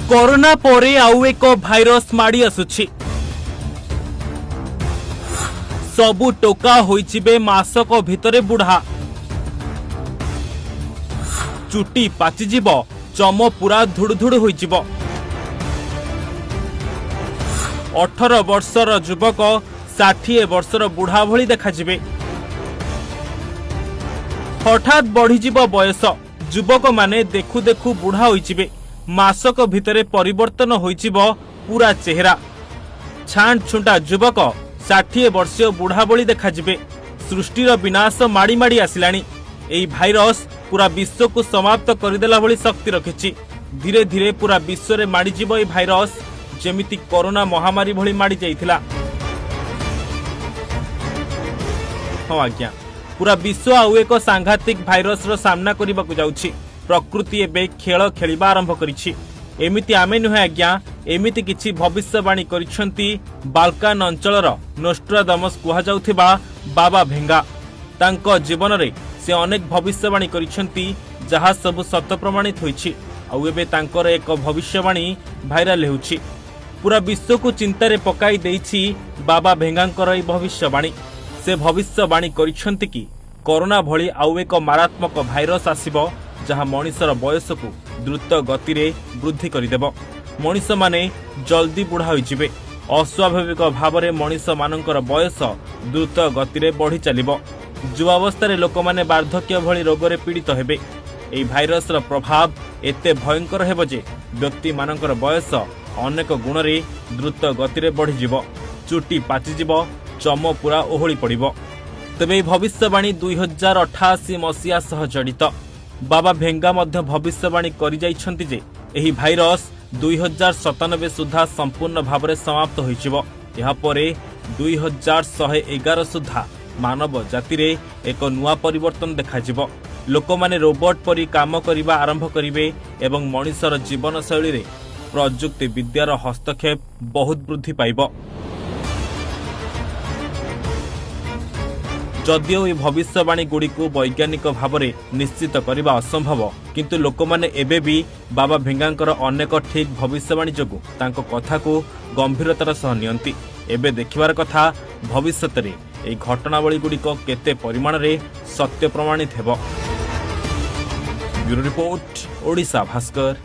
Corona परे आउ एक भाइरस माड़ी आसुछि। सबु टोका होइचिबे मासक भितरे बुढ़ा। चुटी पाचिजिब, चम पूरा धुड़धुड़ होइजिब। 18 वर्षर युवक 60 वर्षर बुढ़ा भली देखाजिबे। हठात बढ़ीजिब बयस, युवक माने देखु देखु बुढ़ा होइजिबे। मासक भितरे परिवर्तन होइजिब पूरा चेहरा। छांट छुंटा युवक 60 वर्षीय बुढ़ा भली देखाजिबे। सृष्टिर विनाश माड़ी माड़ी आसिलानी। एई भाइरस पूरा विश्व को समाप्त करदेला भली शक्ति रखिछि। धीरे धीरे पूरा विश्व रे माड़ी जीव एई भाइरस जेमिति कोरोना महामारी भली माड़ी जाइथिला। हां आज्ञा, पूरा विश्व आउ एक सांघातिक भाइरस रो सामना करबाकू जाउछि। प्रकृति एबे खेल खेलिबा आरंभ करिछि। एमिति आमे नुहे आज्ञा, एमिति किछि भविष्यवाणी करिसंती बाल्कान अंचलर नोस्ट्रादामस कुहा जाउथिबा बाबा भेंगा। तांको जीवन रे से अनेक भविष्यवाणी करिसंती जहा सब सत्य प्रमाणित होइछि। आउ एबे तांकर एक भविष्यवाणी भाइराल हेउछि। पूरा विश्व को चिंतारे पकाई देइछि बाबा भेंगांकर ए भविष्यवाणी। से भविष्यवाणी करिसंती कि कोरोना भली आउ एक मारात्मक भाइरस आसिबो जहा मनिषर बयस को द्रुत गति रे वृद्धि करिदेब। मनिष माने जल्दी बुढ़ा होइजिबे। अस्वाभाविक भाव में मनिष मानकर बयस द्रुत गति रे बढ़ी चलिबो। युवावस्था लोक माने वार्धक्य भली रोगरे पीड़ित हेबे। एई भाइरस रो प्रभाव एते भयंकर हेबो जे व्यक्ति मानकर बयस अनेक गुण रे द्रुत गति रे बढ़ी जिवो। चुटी पाचिजिब, चम पूरा ओहली पड़िबो। तबे भविष्यवाणी 2088 मसीहा सह जड़ित। बाबा भेंगा मध्य भविष्यवाणी करि जाइछन्ति जे एही भाइरस 2097 सुधा संपूर्ण भाव में समाप्त होइजिवो। एहा परे 2111 सुधा मानव जाति रे एक नुआ परिवर्तन देखाजिवो। लोक माने रोबोट परी काम करिबा आरंभ करिवे एवं मनिषर जीवन शैली रे प्रयुक्ति विद्यार हस्तक्षेप बहुत वृद्धि पाइबो। जदिओ ये भविष्यवाणी गुड़ी को वैज्ञानिक भाव में निश्चित करने असंभव, किंतु लोक माने एबे भी बाबा भेंगांकर अनेक ठीक भविष्यवाणी जोगु तांको कथा को गंभीरतार सह नियंती। एबे देखिबार कथा भविष्यत रे एई घटनावली गुड़ी को केते परिमाण रे सत्य प्रमाणित हेबो। Bureau report, Odisha Bhaskar.